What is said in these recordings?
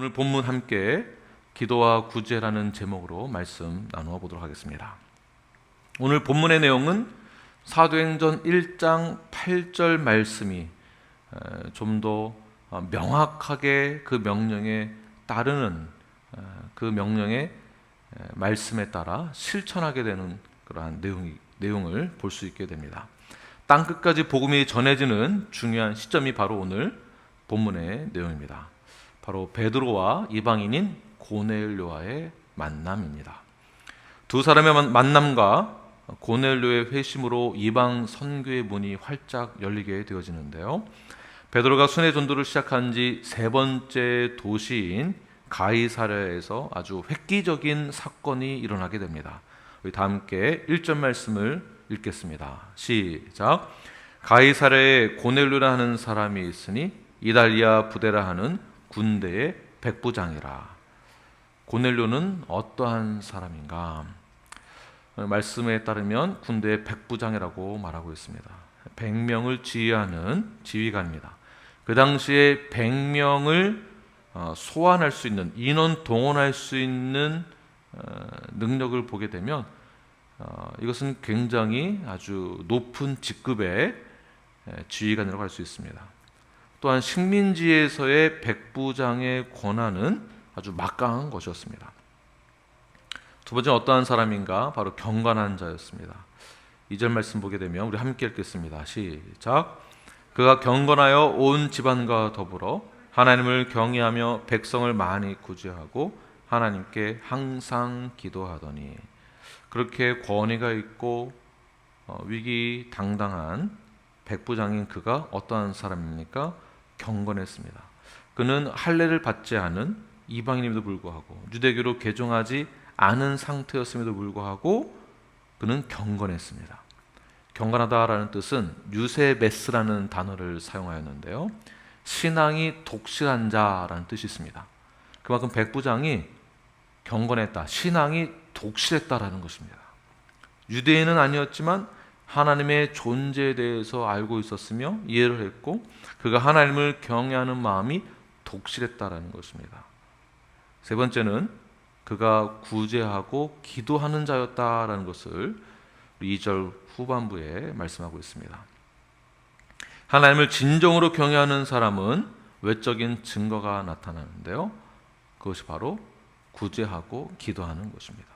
오늘 본문 함께 기도와 구제라는 제목으로 말씀 나누어 보도록 하겠습니다. 오늘 본문의 내용은 사도행전 1장 8절 말씀이 좀 더 명확하게 그 명령에 따르는 그 명령의 말씀에 따라 실천하게 되는 그러한 내용을 볼 수 있게 됩니다. 땅끝까지 복음이 전해지는 중요한 시점이 바로 오늘 본문의 내용입니다. 바로 베드로와 이방인인 고넬료와의 만남입니다. 두 사람의 만남과 고넬료의 회심으로 이방 선교의 문이 활짝 열리게 되어지는데요. 베드로가 순회 전도를 시작한 지 세 번째 도시인 가이사랴에서 아주 획기적인 사건이 일어나게 됩니다. 우리 다 함께 1절 말씀을 읽겠습니다. 시작. 가이사랴에 고넬료라 하는 사람이 있으니 이달리아 부대라 하는 군대의 백부장이라. 고넬료는 어떠한 사람인가? 말씀에 따르면 군대의 백부장이라고 말하고 있습니다. 100명을 지휘하는 지휘관입니다. 그 당시에 100명을 소환할 수 있는, 인원 동원할 수 있는 능력을 보게 되면 이것은 굉장히 아주 높은 직급의 지휘관이라고 할 수 있습니다. 또한 식민지에서의 백부장의 권한은 아주 막강한 것이었습니다. 두 번째는 어떠한 사람인가? 바로 경건한 자였습니다. 2절 말씀 보게 되면 우리 함께 읽겠습니다. 시작. 그가 경건하여 온 집안과 더불어 하나님을 경외하며 백성을 많이 구제하고 하나님께 항상 기도하더니. 그렇게 권위가 있고 위기당당한 백부장인 그가 어떠한 사람입니까? 경건했습니다. 그는 할례를 받지 않은 이방인임에도 불구하고 유대교로 개종하지 않은 상태였음에도 불구하고 그는 경건했습니다. 경건하다라는 뜻은 유세메스라는 단어를 사용하였는데요. 신앙이 독실한 자라는 뜻이 있습니다. 그만큼 백부장이 경건했다, 신앙이 독실했다라는 것입니다. 유대인은 아니었지만 하나님의 존재에 대해서 알고 있었으며 이해를 했고 그가 하나님을 경외하는 마음이 독실했다라는 것입니다. 세 번째는 그가 구제하고 기도하는 자였다라는 것을 2절 후반부에 말씀하고 있습니다. 하나님을 진정으로 경외하는 사람은 외적인 증거가 나타나는데요. 그것이 바로 구제하고 기도하는 것입니다.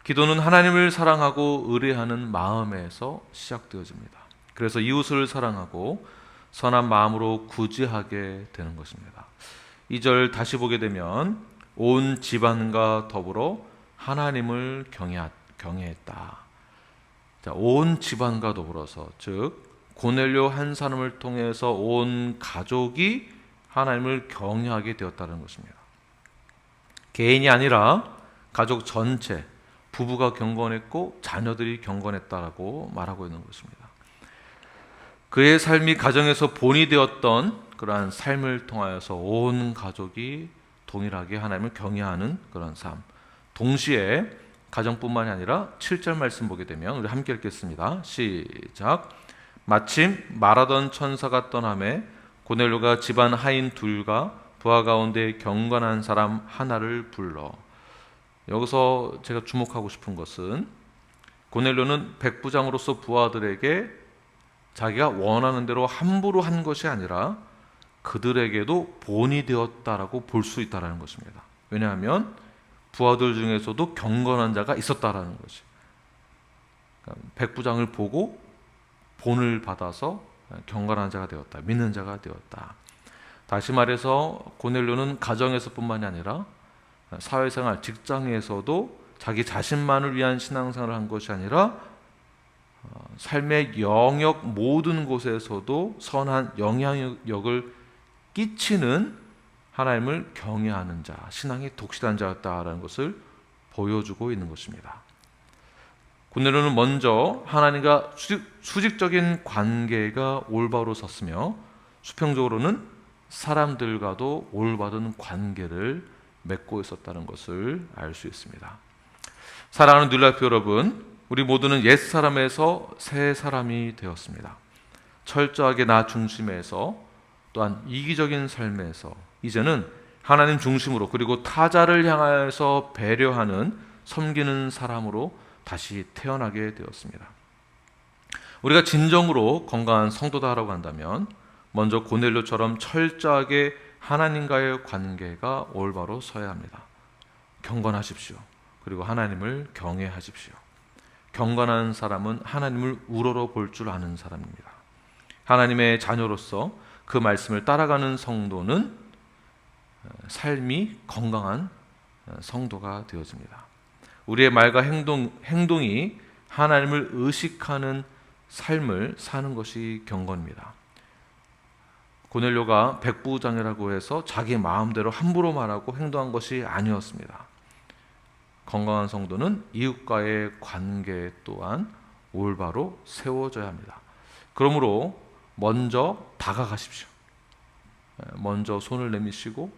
기도는 하나님을 사랑하고 의뢰하는 마음에서 시작되어집니다. 그래서 이웃을 사랑하고 선한 마음으로 구제하게 되는 것입니다. 2절 다시 보게 되면 온 집안과 더불어 하나님을 경외했다. 자, 온 집안과 더불어서, 즉 고넬료 한 사람을 통해서 온 가족이 하나님을 경외하게 되었다는 것입니다. 개인이 아니라 가족 전체, 부부가 경건했고 자녀들이 경건했다라고 말하고 있는 것입니다. 그의 삶이 가정에서 본이 되었던 그러한 삶을 통하여서 온 가족이 동일하게 하나님을 경외하는 그런 삶. 동시에 가정뿐만이 아니라 7절 말씀 보게 되면 우리 함께 읽겠습니다. 시작. 마침 말하던 천사가 떠나매 고넬료가 집안 하인 둘과 부하 가운데 경건한 사람 하나를 불러. 여기서 제가 주목하고 싶은 것은 고넬료는 백부장으로서 부하들에게 자기가 원하는 대로 함부로 한 것이 아니라 그들에게도 본이 되었다라고 볼 수 있다는 것입니다. 왜냐하면 부하들 중에서도 경건한 자가 있었다라는 것이. 그러니까 백부장을 보고 본을 받아서 경건한 자가 되었다, 믿는 자가 되었다. 다시 말해서 고넬료는 가정에서뿐만이 아니라 사회생활, 직장에서도 자기 자신만을 위한 신앙생활을 한 것이 아니라 삶의 영역 모든 곳에서도 선한 영향력을 끼치는 하나님을 경외하는 자, 신앙이 독실한 자였다라는 것을 보여주고 있는 것입니다. 고넬료는 먼저 하나님과 수직적인 관계가 올바로 섰으며 수평적으로는 사람들과도 올바른 관계를 맺고 있었다는 것을 알 수 있습니다. 사랑하는 뉴라이프 여러분, 우리 모두는 옛사람에서 새 사람이 되었습니다. 철저하게 나 중심에서 또한 이기적인 삶에서 이제는 하나님 중심으로 그리고 타자를 향해서 배려하는 섬기는 사람으로 다시 태어나게 되었습니다. 우리가 진정으로 건강한 성도다라고 한다면 먼저 고넬료처럼 철저하게 하나님과의 관계가 올바로 서야 합니다. 경건하십시오. 그리고 하나님을 경외하십시오. 경건한 사람은 하나님을 우러러 볼 줄 아는 사람입니다. 하나님의 자녀로서 그 말씀을 따라가는 성도는 삶이 건강한 성도가 되어집니다. 우리의 말과 행동이 하나님을 의식하는 삶을 사는 것이 경건입니다. 고넬료가 백부장이라고 해서 자기 마음대로 함부로 말하고 행동한 것이 아니었습니다. 건강한 성도는 이웃과의 관계 또한 올바로 세워져야 합니다. 그러므로 먼저 다가가십시오. 먼저 손을 내미시고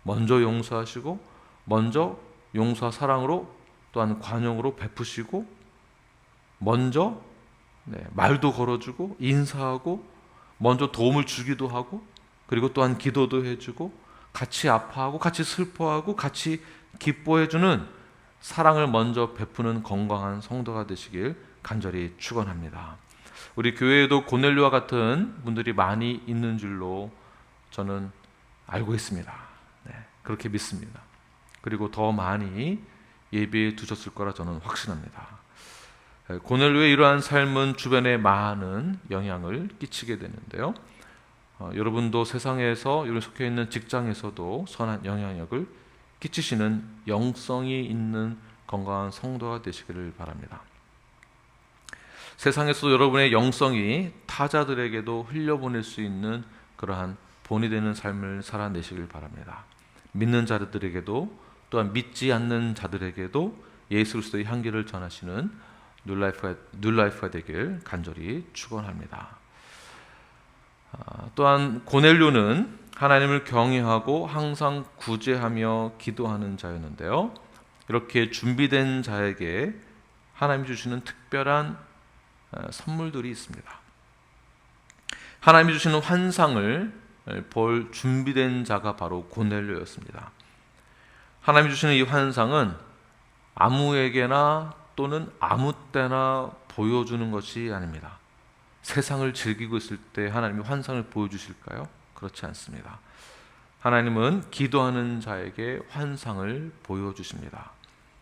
먼저 용서하시고 먼저 용서와 사랑으로 또한 관용으로 베푸시고 먼저 말도 걸어주고 인사하고 먼저 도움을 주기도 하고 그리고 또한 기도도 해주고 같이 아파하고 같이 슬퍼하고 같이 기뻐해주는 사랑을 먼저 베푸는 건강한 성도가 되시길 간절히 축원합니다. 우리 교회에도 고넬료와 같은 분들이 많이 있는 줄로 저는 알고 있습니다. 그렇게 믿습니다. 그리고 더 많이 예비해 두셨을 거라 저는 확신합니다. 고넬료의 이러한 삶은 주변에 많은 영향을 끼치게 되는데요. 여러분도 세상에서 여러분 속해 있는 직장에서도 선한 영향력을 끼치시는 영성이 있는 건강한 성도가 되시기를 바랍니다. 세상에서도 여러분의 영성이 타자들에게도 흘려보낼 수 있는 그러한 본이 되는 삶을 살아내시길 바랍니다. 믿는 자들에게도 또한 믿지 않는 자들에게도 예수 그리스도의 향기를 전하시는 뉴라이프가 되길 간절히 축원합니다. 또한 고넬료는 하나님을 경외하고 항상 구제하며 기도하는 자였는데요. 이렇게 준비된 자에게 하나님이 주시는 특별한 선물들이 있습니다. 하나님이 주시는 환상을 볼 준비된 자가 바로 고넬료였습니다. 하나님이 주시는 이 환상은 아무에게나 또는 아무 때나 보여주는 것이 아닙니다. 세상을 즐기고 있을 때 하나님이 환상을 보여주실까요? 그렇지 않습니다. 하나님은 기도하는 자에게 환상을 보여주십니다.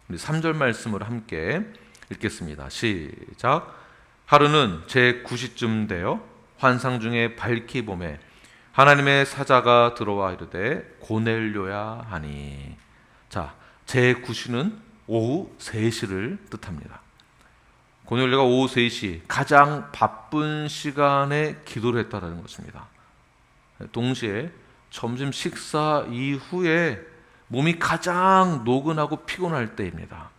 3절 말씀을 함께 읽겠습니다. 시작. 하루는 제 9시쯤 되어 환상 중에 밝히 봄에 하나님의 사자가 들어와 이르되 고넬료야 하니. 자, 제 9시는 오후 3시를 뜻합니다. 고넬료가 오후 3시 가장 바쁜 시간에 기도를 했다는 것입니다. 동시에 점심 식사 이후에 몸이 가장 노근하고 피곤할 때입니다.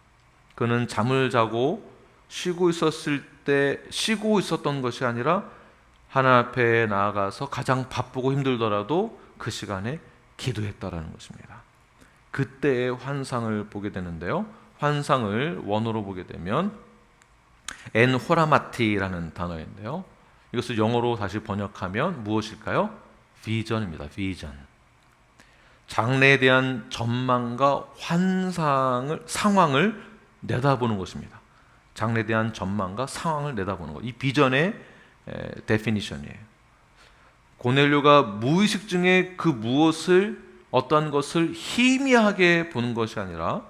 그는 잠을 자고 쉬고 있었던 것이 아니라 하나님 앞에 나아가서 가장 바쁘고 힘들더라도 그 시간에 기도했다라는 것입니다. 그때의 환상을 보게 되는데요. 환상을 원어로 보게 되면 엔호라마티라는 단어인데요. 이것을 영어로 다시 번역하면 무엇일까요? 비전입니다. 비전. 장래에 대한 전망과 상황을 내다보는 것입니다. 장래에 대한 전망과 상황을 내다보는 것. 이 비전의 데피니션이에요. 고넬료가 무의식 중에 그 무엇을 어떠한 것을 희미하게 보는 것이 아니라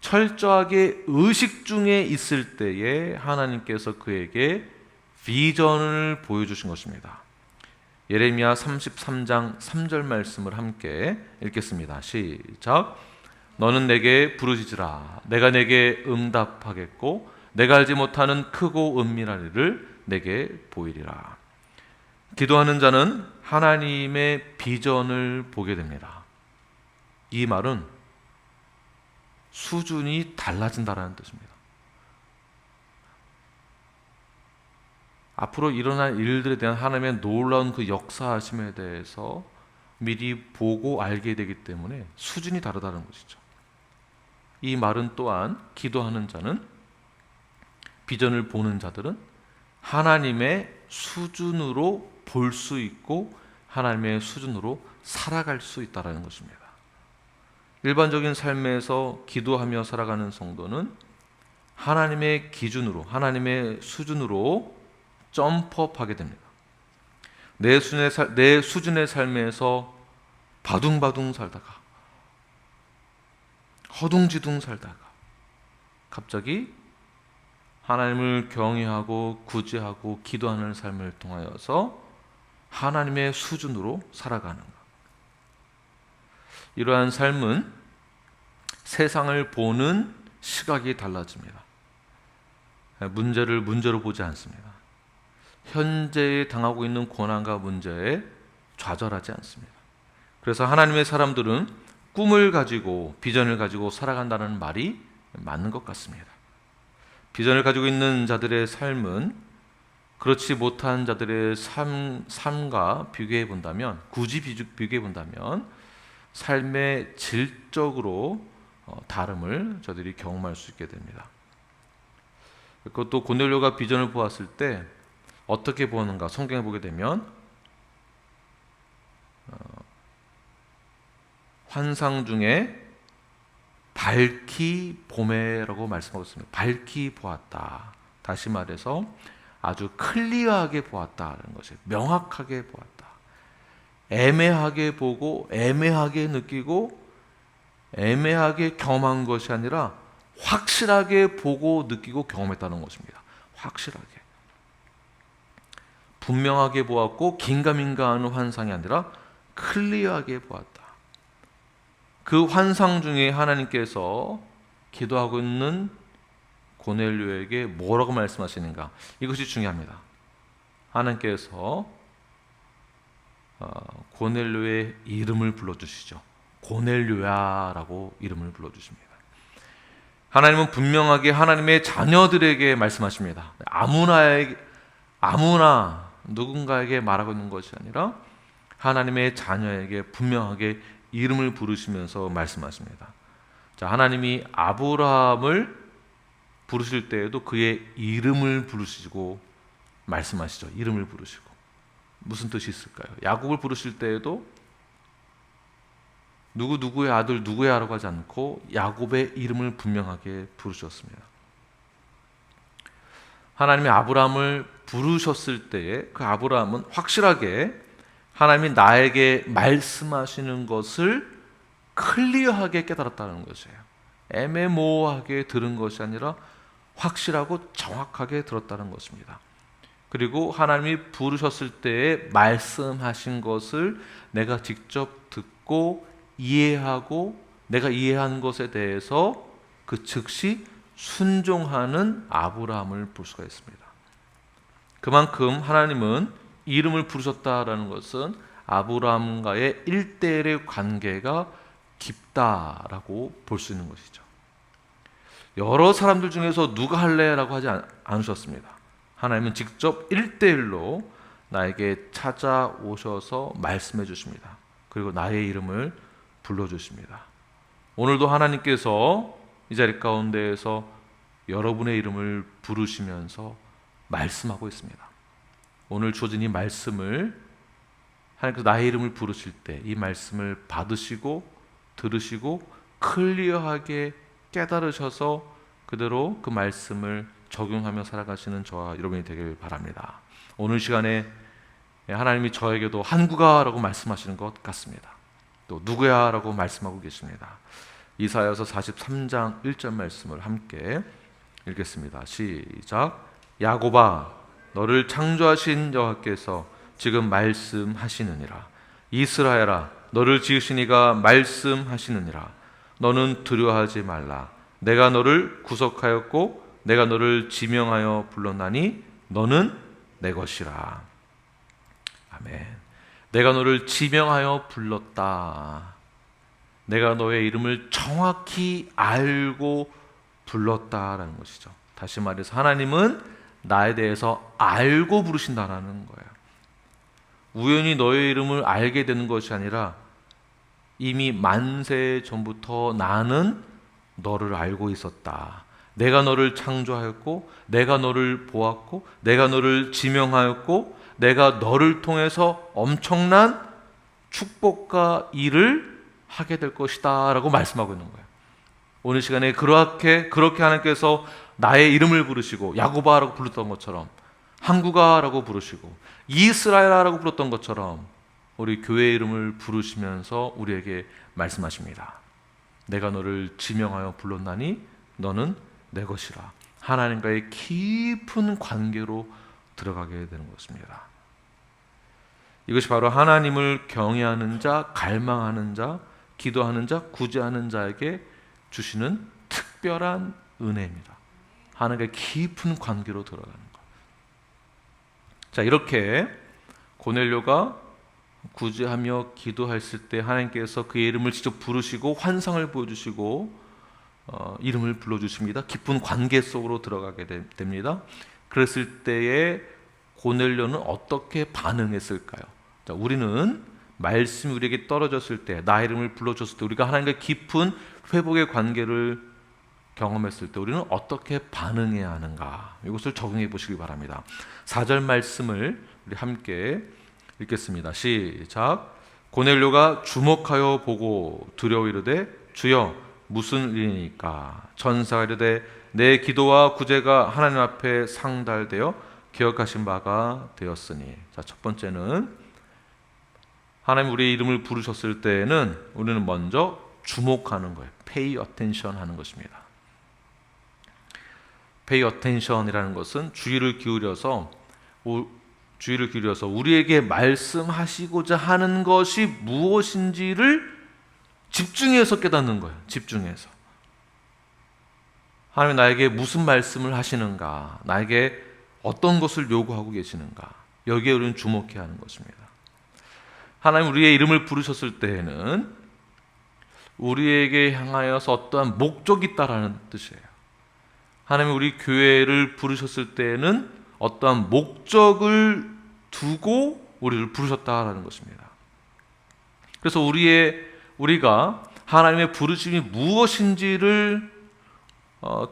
철저하게 의식 중에 있을 때에 하나님께서 그에게 비전을 보여주신 것입니다. 예레미야 33장 3절 말씀을 함께 읽겠습니다. 시작. 너는 내게 부르짖으라. 내가 내게 응답하겠고 내가 알지 못하는 크고 은밀한 일을 내게 보이리라. 기도하는 자는 하나님의 비전을 보게 됩니다. 이 말은 수준이 달라진다는 뜻입니다. 앞으로 일어날 일들에 대한 하나님의 놀라운 그 역사하심에 대해서 미리 보고 알게 되기 때문에 수준이 다르다는 것이죠. 이 말은 또한 기도하는 자는, 비전을 보는 자들은 하나님의 수준으로 볼 수 있고 하나님의 수준으로 살아갈 수 있다는 것입니다. 일반적인 삶에서 기도하며 살아가는 성도는 하나님의 기준으로, 하나님의 수준으로 점프업하게 됩니다. 내 수준의 삶에서 바둥바둥 살다가, 허둥지둥 살다가 갑자기 하나님을 경외하고 구제하고 기도하는 삶을 통하여서 하나님의 수준으로 살아가는 것. 이러한 삶은 세상을 보는 시각이 달라집니다. 문제를 문제로 보지 않습니다. 현재에 당하고 있는 고난과 문제에 좌절하지 않습니다. 그래서 하나님의 사람들은 꿈을 가지고 비전을 가지고 살아간다는 말이 맞는 것 같습니다. 비전을 가지고 있는 자들의 삶은 그렇지 못한 자들의 삶과 비교해 본다면, 굳이 비교해 본다면 삶의 질적으로 다름을 저들이 경험할 수 있게 됩니다. 그것도 고넬료가 비전을 보았을 때 어떻게 보는가 성경에 보게 되면 환상 중에 밝히 보매라고 말씀하고 있습니다. 밝히 보았다. 다시 말해서 아주 클리어하게 보았다는 것이에요. 명확하게 보았다. 애매하게 보고 애매하게 느끼고 애매하게 경험한 것이 아니라 확실하게 보고 느끼고 경험했다는 것입니다. 확실하게. 분명하게 보았고 긴가민가하는 환상이 아니라 클리어하게 보았다. 그 환상 중에 하나님께서 기도하고 있는 고넬료에게 뭐라고 말씀하시는가? 이것이 중요합니다. 하나님께서 고넬료의 이름을 불러주시죠. 고넬료야라고 이름을 불러주십니다. 하나님은 분명하게 하나님의 자녀들에게 말씀하십니다. 아무나 누군가에게 말하고 있는 것이 아니라 하나님의 자녀에게 분명하게 이름을 부르시면서 말씀하십니다. 자, 하나님이 아브라함을 부르실 때에도 그의 이름을 부르시고 말씀하시죠. 이름을 부르시고. 무슨 뜻이 있을까요? 야곱을 부르실 때에도 누구의 아들 누구의 아라고 하지 않고 야곱의 이름을 분명하게 부르셨습니다. 하나님이 아브라함을 부르셨을 때에 그 아브라함은 확실하게 하나님이 나에게 말씀하시는 것을 클리어하게 깨달았다는 것이에요. 애매모호하게 들은 것이 아니라 확실하고 정확하게 들었다는 것입니다. 그리고 하나님이 부르셨을 때에 말씀하신 것을 내가 직접 듣고 이해하고 내가 이해한 것에 대해서 그 즉시 순종하는 아브라함을 볼 수가 있습니다. 그만큼 하나님은 이름을 부르셨다라는 것은 아브라함과의 1대1의 관계가 깊다라고 볼 수 있는 것이죠. 여러 사람들 중에서 누가 할래라고 하지 않으셨습니다. 하나님은 직접 1대1로 나에게 찾아오셔서 말씀해 주십니다. 그리고 나의 이름을 불러주십니다. 오늘도 하나님께서 이 자리 가운데에서 여러분의 이름을 부르시면서 말씀하고 있습니다. 오늘 주어진 이 말씀을 하나님께서 나의 이름을 부르실 때 이 말씀을 받으시고 들으시고 클리어하게 깨달으셔서 그대로 그 말씀을 적용하며 살아가시는 저와 여러분이 되길 바랍니다. 오늘 시간에 하나님이 저에게도 한국아라고 말씀하시는 것 같습니다. 또 누구야 라고 말씀하고 계십니다. 이사야서 43장 1절 말씀을 함께 읽겠습니다. 시작. 야곱아 너를 창조하신 여호와께서 지금 말씀하시느니라. 이스라엘아 너를 지으신 이가 말씀하시느니라. 너는 두려워하지 말라. 내가 너를 구속하였고 내가 너를 지명하여 불렀나니 너는 내 것이라. 아멘. 내가 너를 지명하여 불렀다. 내가 너의 이름을 정확히 알고 불렀다라는 것이죠. 다시 말해서 하나님은 나에 대해서 알고 부르신다라는 거예요. 우연히 너의 이름을 알게 되는 것이 아니라 이미 만세 전부터 나는 너를 알고 있었다. 내가 너를 창조하였고 내가 너를 보았고 내가 너를 지명하였고 내가 너를 통해서 엄청난 축복과 일을 하게 될 것이다 라고 말씀하고 있는 거예요. 오늘 시간에 그렇게 하나님께서 나의 이름을 부르시고 야고바라고 불렀던 것처럼, 한국아라고 부르시고 이스라엘아라고 불렀던 것처럼 우리 교회의 이름을 부르시면서 우리에게 말씀하십니다. 내가 너를 지명하여 불렀나니 너는 내 것이라. 하나님과의 깊은 관계로 들어가게 되는 것입니다. 이것이 바로 하나님을 경외하는 자, 갈망하는 자, 기도하는 자, 구제하는 자에게 주시는 특별한 은혜입니다. 하나님과의 깊은 관계로 들어가는 것. 자, 이렇게 고넬료가 구제하며 기도했을 때 하나님께서 그의 이름을 직접 부르시고 환상을 보여주시고 이름을 불러주십니다. 깊은 관계 속으로 들어가게 됩니다. 그랬을 때에 고넬료는 어떻게 반응했을까요? 자, 우리는 말씀이 우리에게 떨어졌을 때, 나 이름을 불러줬을 때, 우리가 하나님과 깊은 회복의 관계를 경험했을 때 우리는 어떻게 반응해야 하는가, 이것을 적용해 보시기 바랍니다. 4절 말씀을 우리 함께 읽겠습니다. 시작. 고넬료가 주목하여 보고 두려워 이르되 주여 무슨 일이니까? 천사가 이르되 내 기도와 구제가 하나님 앞에 상달되어 기억하신 바가 되었으니. 자, 첫 번째는 하나님 우리의 이름을 부르셨을 때에는 우리는 먼저 주목하는 거예요. pay attention 하는 것입니다. pay attention이라는 것은 주의를 기울여서 우리에게 말씀하시고자 하는 것이 무엇인지를 집중해서 깨닫는 거예요. 집중해서. 하나님 나에게 무슨 말씀을 하시는가, 나에게 어떤 것을 요구하고 계시는가, 여기에 우리는 주목해야 하는 것입니다. 하나님 우리의 이름을 부르셨을 때에는 우리에게 향하여서 어떠한 목적이 있다라는 뜻이에요. 하나님 우리 교회를 부르셨을 때에는 어떠한 목적을 두고 우리를 부르셨다라는 것입니다. 그래서 우리가 하나님의 부르심이 무엇인지를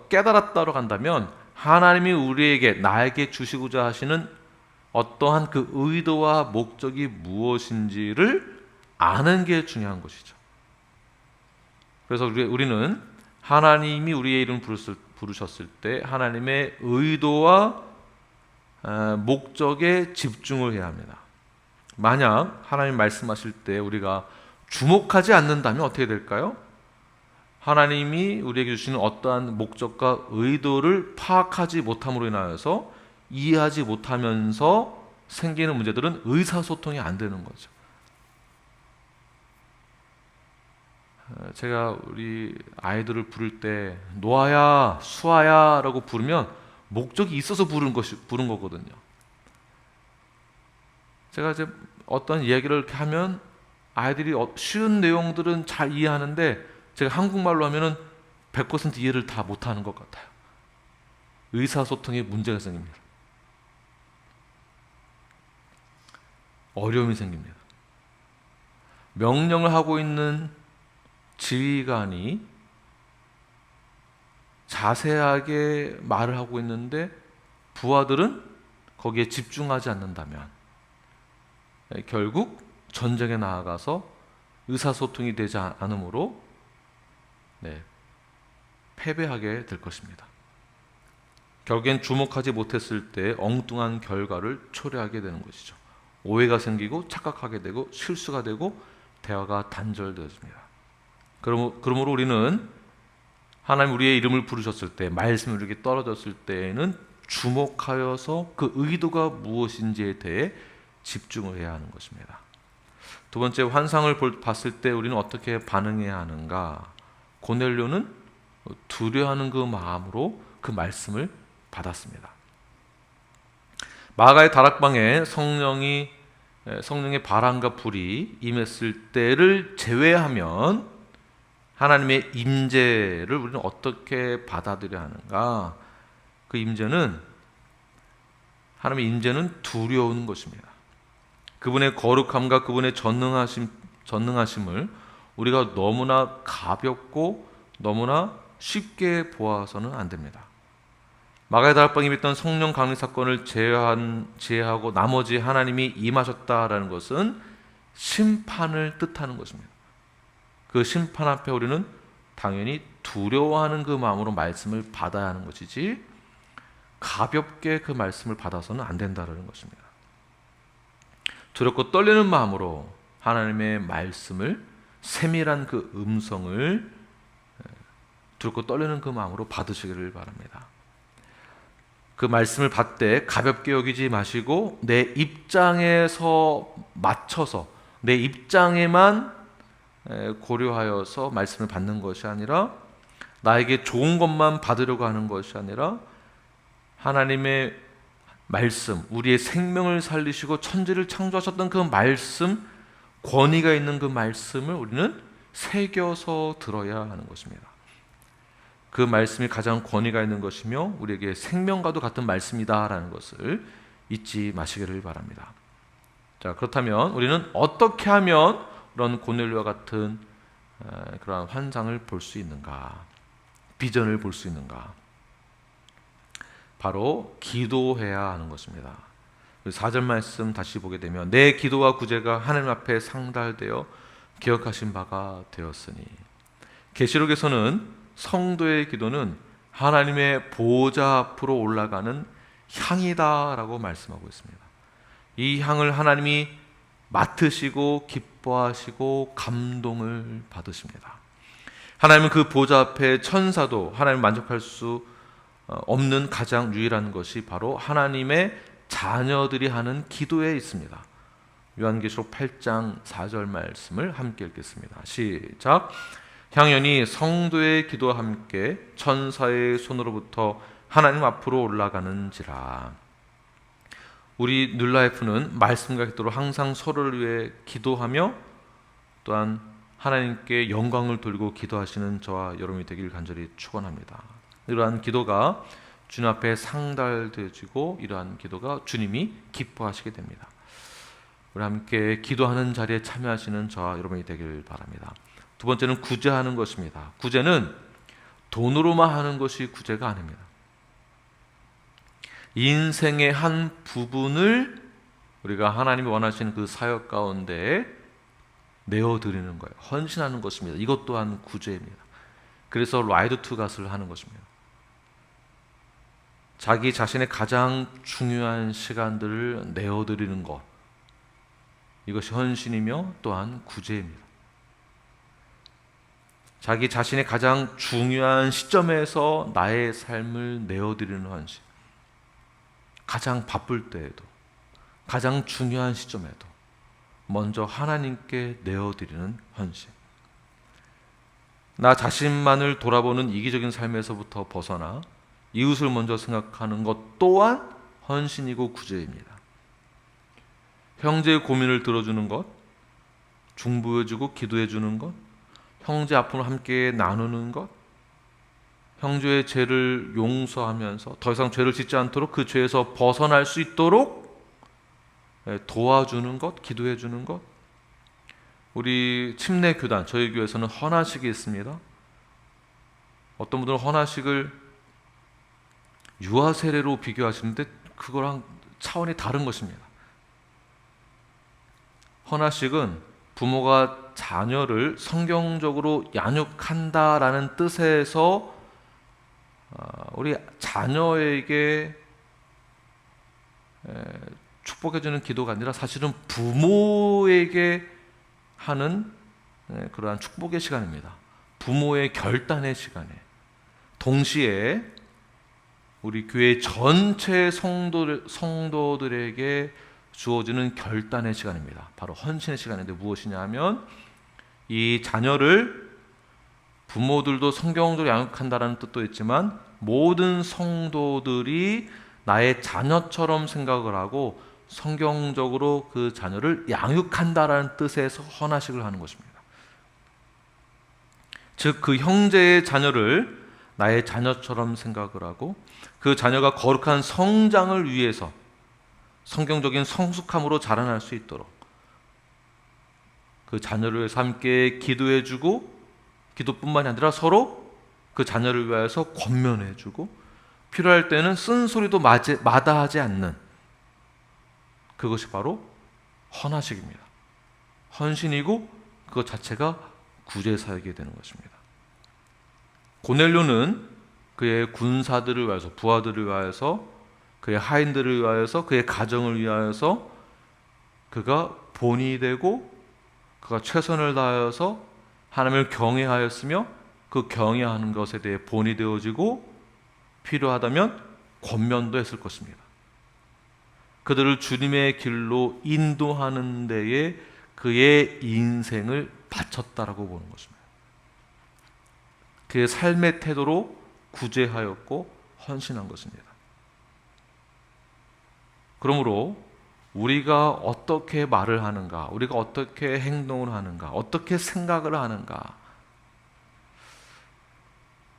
깨달았다고 한다면 하나님이 나에게 주시고자 하시는 어떠한 그 의도와 목적이 무엇인지를 아는 게 중요한 것이죠. 그래서 우리는 하나님이 우리의 이름을 부르셨을 때 하나님의 의도와 목적에 집중을 해야 합니다. 만약 하나님 말씀하실 때 우리가 주목하지 않는다면 어떻게 될까요? 하나님이 우리에게 주시는 어떠한 목적과 의도를 파악하지 못함으로 인하여서 이해하지 못하면서 생기는 문제들은 의사소통이 안 되는 거죠. 제가 우리 아이들을 부를 때 노아야, 수아야 라고 부르면 목적이 있어서 부른 거거든요. 제가 이제 어떤 이야기를 이렇게 하면 아이들이 쉬운 내용들은 잘 이해하는데 제가 한국말로 하면은 100% 이해를 다 못하는 것 같아요. 의사소통에 문제가 생깁니다. 어려움이 생깁니다. 명령을 하고 있는 지휘관이 자세하게 말을 하고 있는데 부하들은 거기에 집중하지 않는다면 결국 전쟁에 나아가서 의사소통이 되지 않으므로 패배하게 될 것입니다. 결국엔 주목하지 못했을 때 엉뚱한 결과를 초래하게 되는 것이죠. 오해가 생기고 착각하게 되고 실수가 되고 대화가 단절되어집니다. 그러므로 우리는 하나님 우리의 이름을 부르셨을 때, 말씀이 우리에게 떨어졌을 때에는 주목하여서 그 의도가 무엇인지에 대해 집중을 해야 하는 것입니다. 두 번째, 환상을 봤을 때 우리는 어떻게 반응해야 하는가? 고넬료는 두려워하는 그 마음으로 그 말씀을 받았습니다. 마가의 다락방에 성령의 바람과 불이 임했을 때를 제외하면 하나님의 임재를 우리는 어떻게 받아들여야 하는가? 그 임재는, 하나님의 임재는 두려운 것입니다. 그분의 거룩함과 그분의 전능하심을 우리가 너무나 가볍고 너무나 쉽게 보아서는 안 됩니다. 마가의 다락방에 있던 성령 강림 사건을 제외하고 나머지 하나님이 임하셨다라는 것은 심판을 뜻하는 것입니다. 그 심판 앞에 우리는 당연히 두려워하는 그 마음으로 말씀을 받아야 하는 것이지 가볍게 그 말씀을 받아서는 안 된다는 것입니다. 두렵고 떨리는 마음으로 하나님의 말씀을, 세밀한 그 음성을 두렵고 떨리는 그 마음으로 받으시기를 바랍니다. 그 말씀을 받되 가볍게 여기지 마시고 내 입장에서 맞춰서 내 입장에만 고려하여서 말씀을 받는 것이 아니라 나에게 좋은 것만 받으려고 하는 것이 아니라 하나님의 말씀, 우리의 생명을 살리시고 천지를 창조하셨던 그 말씀, 권위가 있는 그 말씀을 우리는 새겨서 들어야 하는 것입니다. 그 말씀이 가장 권위가 있는 것이며 우리에게 생명과도 같은 말씀이다라는 것을 잊지 마시기를 바랍니다. 자, 그렇다면 우리는 어떻게 하면 그런 고넬료와 같은 그러한 환상을 볼 수 있는가, 비전을 볼 수 있는가? 바로 기도해야 하는 것입니다. 4절 말씀 다시 보게 되면 내 기도와 구제가 하나님 앞에 상달되어 기억하신 바가 되었으니, 계시록에서는 성도의 기도는 하나님의 보좌 앞으로 올라가는 향이다라고 말씀하고 있습니다. 이 향을 하나님이 맡으시고 기뻐하시고 감동을 받으십니다. 하나님은 그 보좌 앞에 천사도 하나님 만족할 수 없는 가장 유일한 것이 바로 하나님의 자녀들이 하는 기도에 있습니다. 요한계시록 8장 4절 말씀을 함께 읽겠습니다. 시작. 향연이 성도의 기도와 함께 천사의 손으로부터 하나님 앞으로 올라가는지라. 우리 뉴라이프는 말씀과 기도로 항상 서로를 위해 기도하며 또한 하나님께 영광을 돌리고 기도하시는 저와 여러분이 되길 간절히 축원합니다. 이러한 기도가 주님 앞에 상달되어지고 이러한 기도가 주님이 기뻐하시게 됩니다. 우리 함께 기도하는 자리에 참여하시는 저와 여러분이 되길 바랍니다. 두 번째는 구제하는 것입니다. 구제는 돈으로만 하는 것이 구제가 아닙니다. 인생의 한 부분을 우리가 하나님이 원하시는 그 사역 가운데 내어드리는 거예요. 헌신하는 것입니다. 이것 또한 구제입니다. 그래서 라이드 투 갓을 하는 것입니다. 자기 자신의 가장 중요한 시간들을 내어드리는 것, 이것이 헌신이며 또한 구제입니다. 자기 자신의 가장 중요한 시점에서 나의 삶을 내어드리는 헌신, 가장 바쁠 때에도 가장 중요한 시점에도 먼저 하나님께 내어드리는 헌신, 나 자신만을 돌아보는 이기적인 삶에서부터 벗어나 이웃을 먼저 생각하는 것 또한 헌신이고 구제입니다. 형제의 고민을 들어주는 것, 중보해주고 기도해주는 것, 형제 아픔을 함께 나누는 것, 형제의 죄를 용서하면서 더 이상 죄를 짓지 않도록 그 죄에서 벗어날 수 있도록 도와주는 것, 기도해주는 것. 우리 침례 교단, 저희 교회에서는 헌화식이 있습니다. 어떤 분들은 헌화식을 유아 세례로 비교하시는데 그거랑 차원이 다른 것입니다. 헌화식은 부모가 자녀를 성경적으로 양육한다라는 뜻에서 우리 자녀에게 축복해주는 기도가 아니라 사실은 부모에게 하는 그러한 축복의 시간입니다. 부모의 결단의 시간에 동시에 우리 교회 전체 성도들에게 주어지는 결단의 시간입니다. 바로 헌신의 시간인데 무엇이냐 하면 이 자녀를 부모들도 성경적으로 양육한다는 뜻도 있지만 모든 성도들이 나의 자녀처럼 생각을 하고 성경적으로 그 자녀를 양육한다라는 뜻에서 헌화식을 하는 것입니다. 즉 그 형제의 자녀를 나의 자녀처럼 생각을 하고 그 자녀가 거룩한 성장을 위해서 성경적인 성숙함으로 자라날 수 있도록 그 자녀를 위해서 함께 기도해주고, 기도뿐만이 아니라 서로 그 자녀를 위해서 권면해주고, 필요할 때는 쓴소리도 마다하지 않는 그것이 바로 헌화식입니다. 헌신이고 그것 자체가 구제 사역이 되는 것입니다. 고넬료는 그의 군사들을 위하여서, 부하들을 위하여서, 그의 하인들을 위하여서, 그의 가정을 위하여서 그가 본이 되고 그가 최선을 다하여서 하나님을 경외하였으며 그 경외하는 것에 대해 본이 되어지고 필요하다면 권면도 했을 것입니다. 그들을 주님의 길로 인도하는 데에 그의 인생을 바쳤다라고 보는 것입니다. 그의 삶의 태도로 구제하였고 헌신한 것입니다. 그러므로 우리가 어떻게 말을 하는가, 우리가 어떻게 행동을 하는가, 어떻게 생각을 하는가,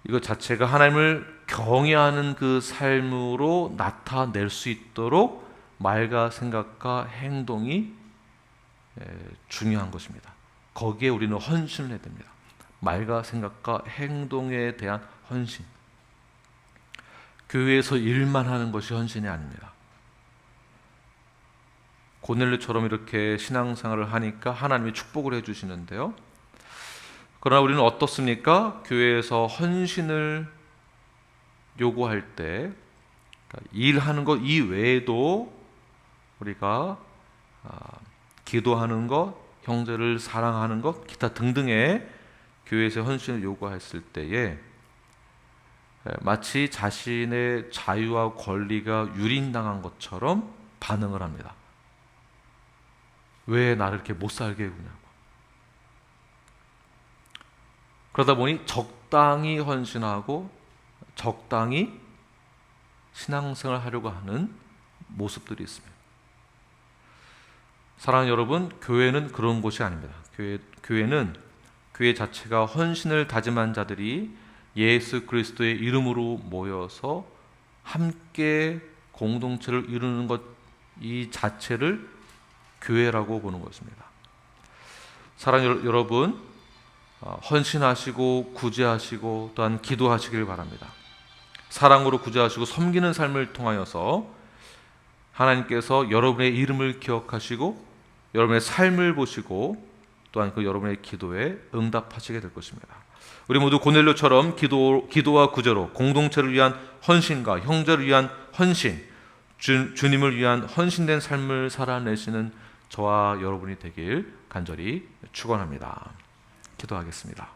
이것 자체가 하나님을 경외하는 그 삶으로 나타낼 수 있도록 말과 생각과 행동이 중요한 것입니다. 거기에 우리는 헌신을 해야 됩니다. 말과 생각과 행동에 대한 헌신. 교회에서 일만 하는 것이 헌신이 아닙니다. 고넬료처럼 이렇게 신앙생활을 하니까 하나님이 축복을 해주시는데요. 그러나 우리는 어떻습니까? 교회에서 헌신을 요구할 때 일하는 것 이외에도 우리가 기도하는 것, 형제를 사랑하는 것, 기타 등등의 교회에서 헌신을 요구했을 때에 마치 자신의 자유와 권리가 유린당한 것처럼 반응을 합니다. 왜 나를 이렇게 못 살게 해주냐고. 그러다 보니 적당히 헌신하고 적당히 신앙생활을 하려고 하는 모습들이 있습니다. 사랑하는 여러분, 교회는 그런 곳이 아닙니다. 교회는 교회 자체가 헌신을 다짐한 자들이 예수 그리스도의 이름으로 모여서 함께 공동체를 이루는 것, 이 자체를 교회라고 보는 것입니다. 사랑하는 여러분, 헌신하시고 구제하시고 또한 기도하시길 바랍니다. 사랑으로 구제하시고 섬기는 삶을 통하여서 하나님께서 여러분의 이름을 기억하시고 여러분의 삶을 보시고 또한 그 여러분의 기도에 응답하시게 될 것입니다. 우리 모두 고넬료처럼 기도와 구제로 공동체를 위한 헌신과 형제를 위한 헌신, 주님을 위한 헌신된 삶을 살아내시는 저와 여러분이 되길 간절히 축원합니다. 기도하겠습니다.